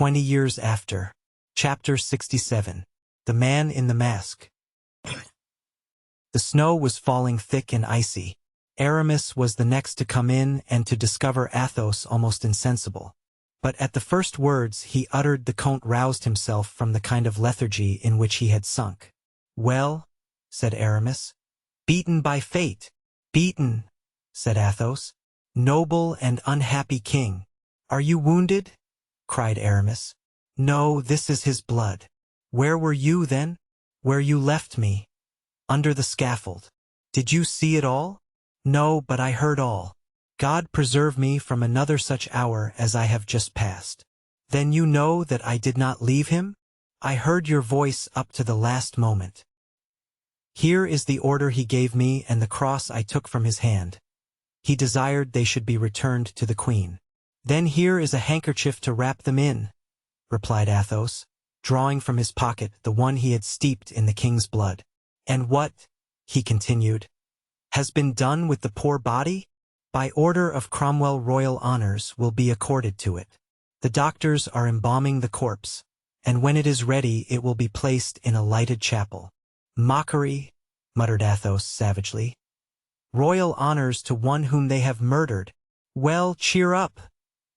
20 years after. Chapter 67. The Man in the Mask. The snow was falling thick and icy. Aramis was the next to come in and to discover Athos almost insensible. But at the first words he uttered the Count roused himself from the kind of lethargy in which he had sunk. "Well," said Aramis. "Beaten by fate." "Beaten," said Athos. "Noble and unhappy king. Are you wounded?" cried Aramis. "No, this is his blood." "Where were you, then?" "Where you left me. Under the scaffold." "Did you see it all?" "No, but I heard all." "God preserve me from another such hour as I have just passed." "Then you know that I did not leave him?" "I heard your voice up to the last moment." "Here is the order he gave me and the cross I took from his hand. He desired they should be returned to the queen." "Then here is a handkerchief to wrap them in," replied Athos, drawing from his pocket the one he had steeped in the king's blood. "And what," he continued, "has been done with the poor body? By order of Cromwell, royal honors will be accorded to it. The doctors are embalming the corpse, and when it is ready it will be placed in a lighted chapel." "Mockery," muttered Athos savagely. "Royal honors to one whom they have murdered." "Well, cheer up,"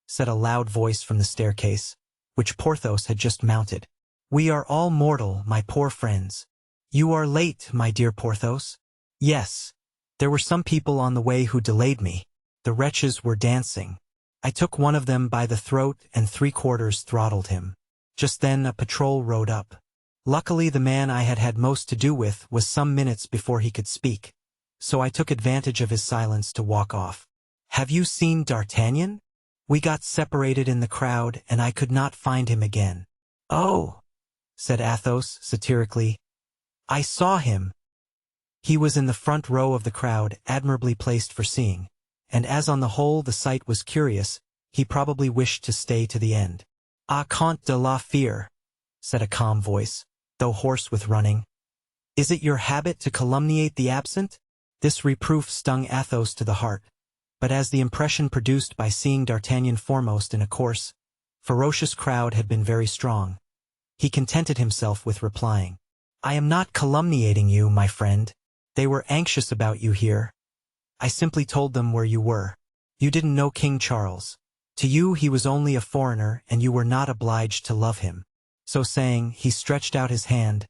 said a loud voice from the staircase, which Porthos had just mounted. "We are all mortal, my poor friends." "You are late, my dear Porthos." "Yes. There were some people on the way who delayed me. The wretches were dancing. I took one of them by the throat and 3/4 throttled him. Just then a patrol rode up. Luckily the man I had had most to do with was some minutes before he could speak, so I took advantage of his silence to walk off." "Have you seen D'Artagnan?" "We got separated in the crowd, and I could not find him again." "Oh," said Athos satirically, "I saw him." He was in the front row of the crowd, admirably placed for seeing, and as on the whole the sight was curious, he probably wished to stay to the end. "Ah, Comte de la Fere," said a calm voice, though hoarse with running. "Is it your habit to calumniate the absent?" This reproof stung Athos to the heart, but as the impression produced by seeing D'Artagnan foremost in a coarse, ferocious crowd had been very strong, he contented himself with replying, "I am not calumniating you, my friend. They were anxious about you here. I simply told them where you were. You didn't know King Charles. To you he was only a foreigner, and you were not obliged to love him." So saying, he stretched out his hand,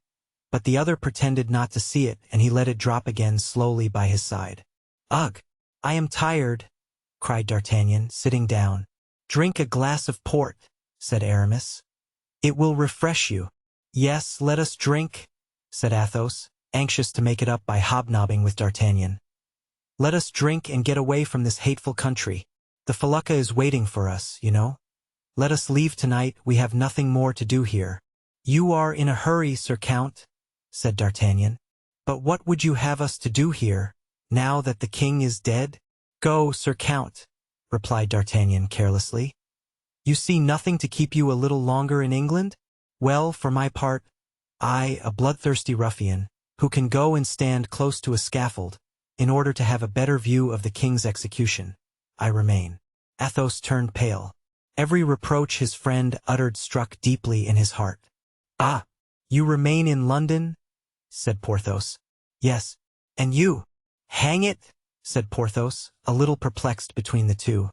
but the other pretended not to see it, and he let it drop again slowly by his side. "Ugh! I am tired," cried D'Artagnan, sitting down. "Drink a glass of port," said Aramis. "It will refresh you." "Yes, let us drink," said Athos, anxious to make it up by hobnobbing with D'Artagnan. "Let us drink and get away from this hateful country. The felucca is waiting for us, you know. Let us leave tonight, we have nothing more to do here." "You are in a hurry, Sir Count," said D'Artagnan. "But what would you have us to do here, now that the king is dead?" "Go, Sir Count," replied D'Artagnan carelessly. "You see nothing to keep you a little longer in England? Well, for my part, I, a bloodthirsty ruffian, who can go and stand close to a scaffold, in order to have a better view of the king's execution, I remain." Athos turned pale. Every reproach his friend uttered struck deeply in his heart. "Ah, you remain in London?" said Porthos. "Yes. And you?" "Hang it," said Porthos, a little perplexed between the two.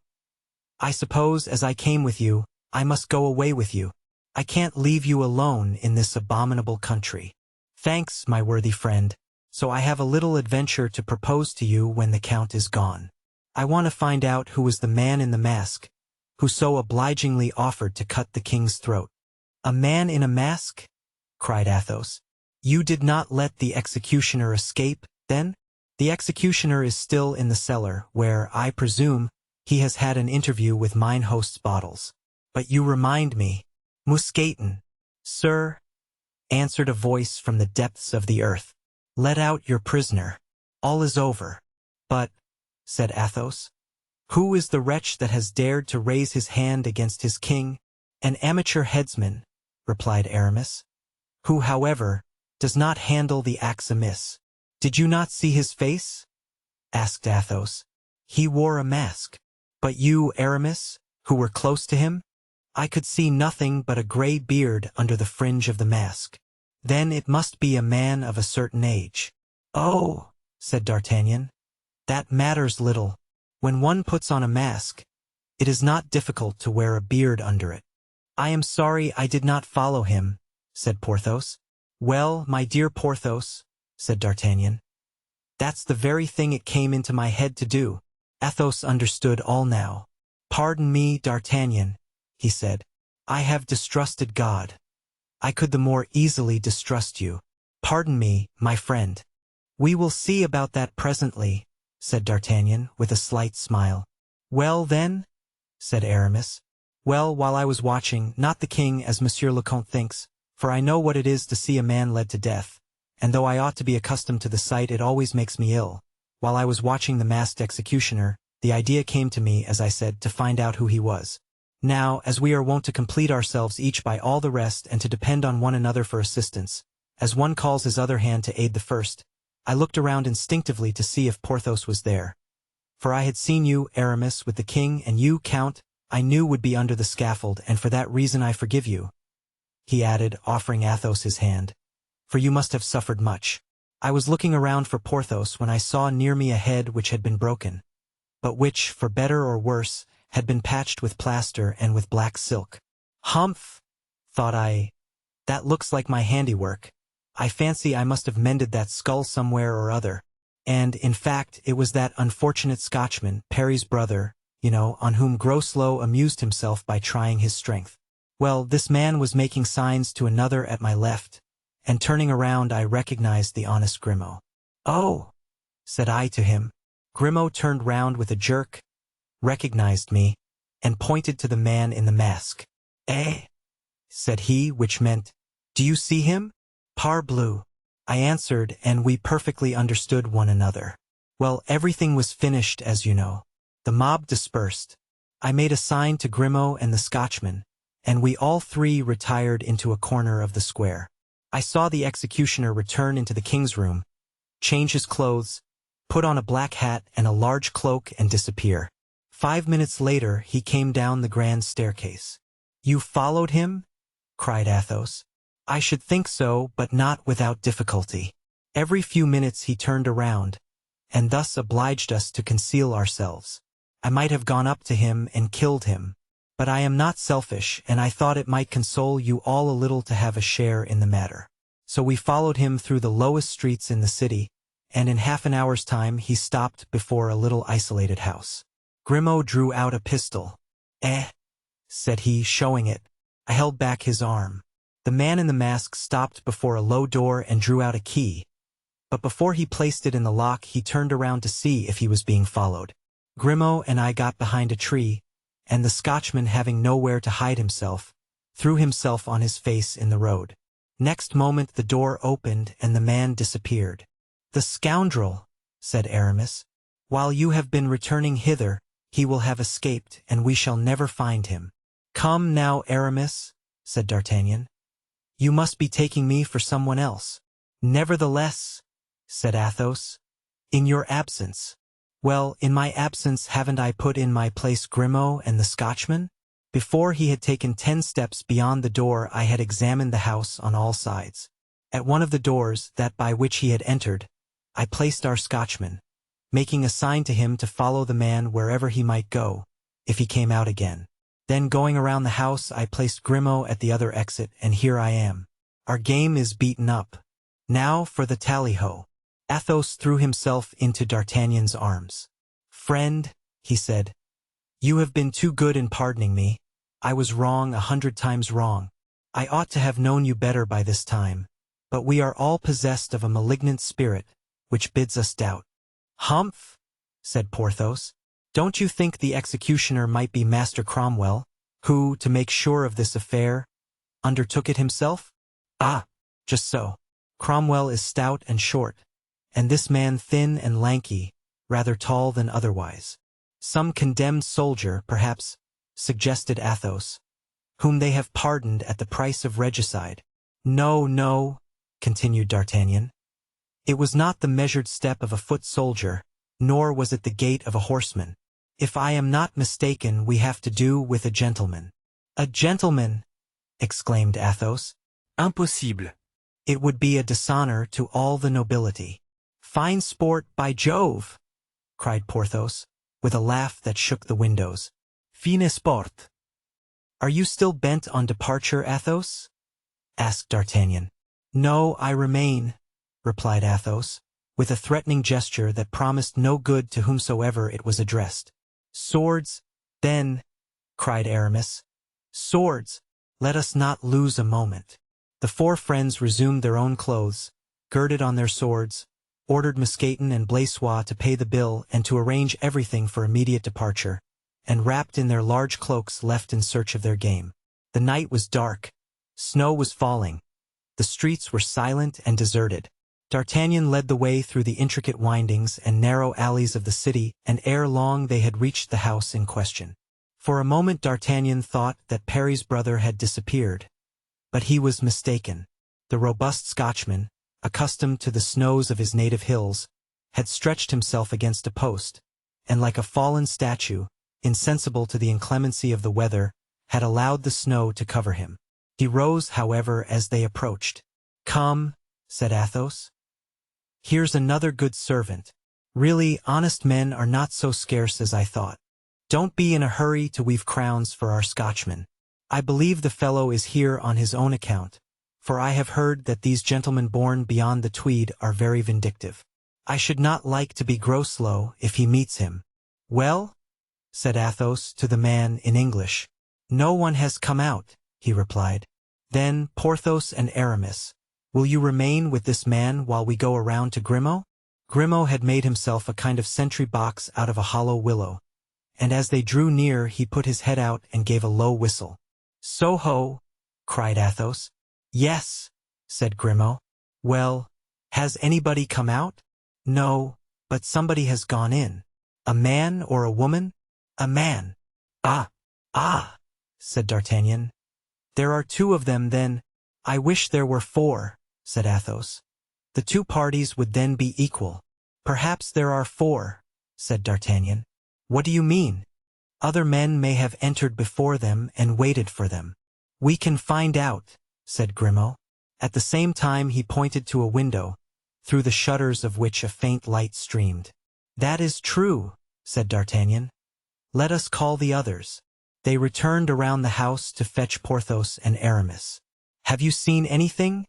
"I suppose, as I came with you, I must go away with you. I can't leave you alone in this abominable country." "Thanks, my worthy friend. So I have a little adventure to propose to you when the Count is gone. I want to find out who was the man in the mask, who so obligingly offered to cut the king's throat." "A man in a mask?" cried Athos. "You did not let the executioner escape, then?" "The executioner is still in the cellar, where, I presume, he has had an interview with mine host's bottles. But you remind me." "Mousqueton." "Sir," answered a voice from the depths of the earth, "let out your prisoner. All is over." "But," said Athos, "who is the wretch that has dared to raise his hand against his king?" "An amateur headsman," replied Aramis, "who, however, does not handle the axe amiss." "Did you not see his face?" asked Athos. "He wore a mask." "But you, Aramis, who were close to him?" I could see nothing but a grey beard under the fringe of the mask. Then it must be a man of a certain age. Oh, said D'Artagnan. That matters little. When one puts on a mask, it is not difficult to wear a beard under it. I am sorry I did not follow him, said Porthos. Well, my dear Porthos, said D'Artagnan, that's the very thing it came into my head to do. Athos understood all now. Pardon me, D'Artagnan, he said. I have distrusted God. I could the more easily distrust you. Pardon me, my friend. We will see about that presently, said D'Artagnan with a slight smile. Well then, said Aramis. Well, while I was watching, not the king as Monsieur le Comte thinks, for I know what it is to see a man led to death, and though I ought to be accustomed to the sight, it always makes me ill. While I was watching the masked executioner, the idea came to me, as I said, to find out who he was. Now, as we are wont to complete ourselves each by all the rest and to depend on one another for assistance, as one calls his other hand to aid the first, I looked around instinctively to see if Porthos was there. For I had seen you, Aramis, with the king, and you, Count, I knew would be under the scaffold, and for that reason I forgive you, he added, offering Athos his hand, for you must have suffered much. I was looking around for Porthos when I saw near me a head which had been broken, but which, for better or worse, had been patched with plaster and with black silk. Humph, thought I, that looks like my handiwork. I fancy I must have mended that skull somewhere or other. And, in fact, it was that unfortunate Scotchman, Perry's brother, on whom Groslow amused himself by trying his strength. Well, this man was making signs to another at my left, and turning around I recognized the honest Grimaud. Oh, said I to him. Grimaud turned round with a jerk, recognized me, and pointed to the man in the mask. Eh? Said he, which meant, do you see him? Parbleu, I answered, and we perfectly understood one another. Well, everything was finished, as you know. The mob dispersed. I made a sign to Grimaud and the Scotchman, and we all three retired into a corner of the square. I saw the executioner return into the king's room, change his clothes, put on a black hat and a large cloak and disappear. 5 minutes later he came down the grand staircase. You followed him? Cried Athos. I should think so, but not without difficulty. Every few minutes he turned around, and thus obliged us to conceal ourselves. I might have gone up to him and killed him, but I am not selfish, and I thought it might console you all a little to have a share in the matter. So we followed him through the lowest streets in the city, and in half an hour's time he stopped before a little isolated house. Grimaud drew out a pistol. Eh, said he, showing it. I held back his arm. The man in the mask stopped before a low door and drew out a key, but before he placed it in the lock he turned around to see if he was being followed. Grimaud and I got behind a tree, and the Scotchman, having nowhere to hide himself, threw himself on his face in the road. Next moment the door opened and the man disappeared. The scoundrel, said Aramis. While you have been returning hither, he will have escaped, and we shall never find him. Come now, Aramis, said D'Artagnan. You must be taking me for someone else. Nevertheless, said Athos, in your absence. Well, in my absence haven't I put in my place Grimaud and the Scotchman? Before he had taken 10 steps beyond the door I had examined the house on all sides. At one of the doors, that by which he had entered, I placed our Scotchman, making a sign to him to follow the man wherever he might go, if he came out again. Then going around the house I placed Grimaud at the other exit, and here I am. Our game is beaten up. Now for the tally-ho. Athos threw himself into D'Artagnan's arms. Friend, he said, you have been too good in pardoning me. I was wrong, 100 times wrong. I ought to have known you better by this time, but we are all possessed of a malignant spirit, which bids us doubt. Humph, said Porthos. Don't you think the executioner might be Master Cromwell, who, to make sure of this affair, undertook it himself? Ah, just so. Cromwell is stout and short, and this man thin and lanky, rather tall than otherwise. Some condemned soldier, perhaps, suggested Athos, whom they have pardoned at the price of regicide. No, no, continued D'Artagnan. It was not the measured step of a foot soldier, nor was it the gait of a horseman. If I am not mistaken, we have to do with a gentleman. A gentleman, exclaimed Athos. Impossible. It would be a dishonor to all the nobility. Fine sport, by Jove! Cried Porthos, with a laugh that shook the windows. Fine sport. Are you still bent on departure, Athos? Asked D'Artagnan. No, I remain, replied Athos, with a threatening gesture that promised no good to whomsoever it was addressed. Swords, then, cried Aramis. Swords, let us not lose a moment. The four friends resumed their own clothes, girded on their swords, ordered Mousqueton and Blaisois to pay the bill and to arrange everything for immediate departure, and wrapped in their large cloaks left in search of their game. The night was dark. Snow was falling. The streets were silent and deserted. D'Artagnan led the way through the intricate windings and narrow alleys of the city, and ere long they had reached the house in question. For a moment D'Artagnan thought that Perry's brother had disappeared. But he was mistaken. The robust Scotchman, accustomed to the snows of his native hills, had stretched himself against a post, and like a fallen statue, insensible to the inclemency of the weather, had allowed the snow to cover him. He rose, however, as they approached. Come, said Athos. Here's another good servant. Really, honest men are not so scarce as I thought. Don't be in a hurry to weave crowns for our Scotchman. I believe the fellow is here on his own account, for I have heard that these gentlemen born beyond the Tweed are very vindictive. I should not like to be Groslow if he meets him. Well, said Athos to the man in English. No one has come out, he replied. Then, Porthos and Aramis, will you remain with this man while we go around to Grimaud? Grimaud had made himself a kind of sentry box out of a hollow willow, and as they drew near he put his head out and gave a low whistle. So-ho, cried Athos. Yes, said Grimaud. Well, has anybody come out? No, but somebody has gone in. A man or a woman? A man. Ah, said D'Artagnan. There are two of them, then. I wish there were four, said Athos. The two parties would then be equal. Perhaps there are four, said D'Artagnan. What do you mean? Other men may have entered before them and waited for them. We can find out, said Grimaud. At the same time he pointed to a window, through the shutters of which a faint light streamed. That is true, said D'Artagnan. Let us call the others. They returned around the house to fetch Porthos and Aramis. Have you seen anything?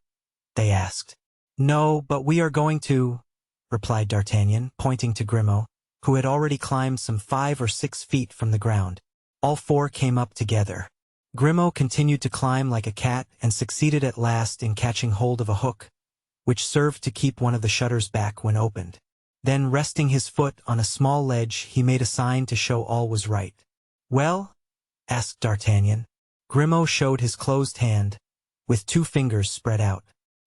They asked. No, but we are going to, replied D'Artagnan, pointing to Grimaud, who had already climbed some 5 or 6 feet from the ground. All four came up together. Grimaud continued to climb like a cat and succeeded at last in catching hold of a hook, which served to keep one of the shutters back when opened. Then, resting his foot on a small ledge, he made a sign to show all was right. Well? Asked D'Artagnan. Grimaud showed his closed hand, with 2 fingers spread out.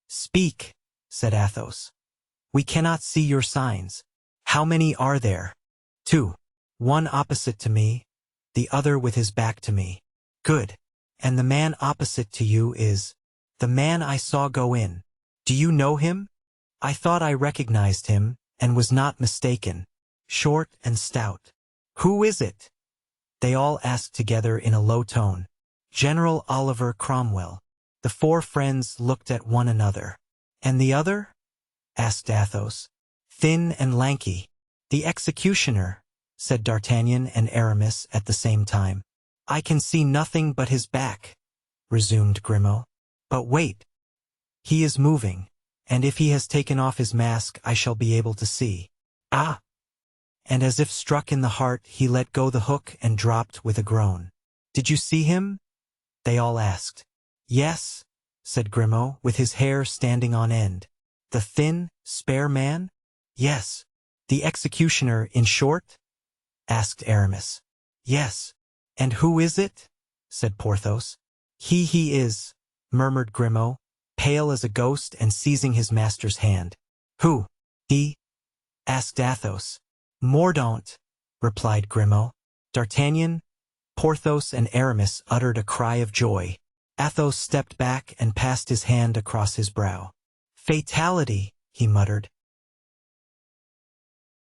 Speak, said Athos. We cannot see your signs. How many are there? 2. One opposite to me, the other with his back to me. Good. And the man opposite to you is the man I saw go in. Do you know him? I thought I recognized him, and was not mistaken. Short and stout. Who is it? They all asked together in a low tone. General Oliver Cromwell. The 4 friends looked at one another. And the other? Asked Athos. Thin and lanky. The executioner, said D'Artagnan and Aramis at the same time. I can see nothing but his back, resumed Grimaud. But wait. He is moving, and if he has taken off his mask I shall be able to see. Ah! And as if struck in the heart he let go the hook and dropped with a groan. Did you see him? They all asked. Yes, said Grimaud, with his hair standing on end. The thin, spare man? Yes. The executioner, in short? Asked Aramis. Yes. And who is it? Said Porthos. He is, murmured Grimaud, pale as a ghost and seizing his master's hand. Who? He? Asked Athos. Mordaunt, replied Grimaud. D'Artagnan, Porthos and Aramis uttered a cry of joy. Athos stepped back and passed his hand across his brow. Fatality, he muttered.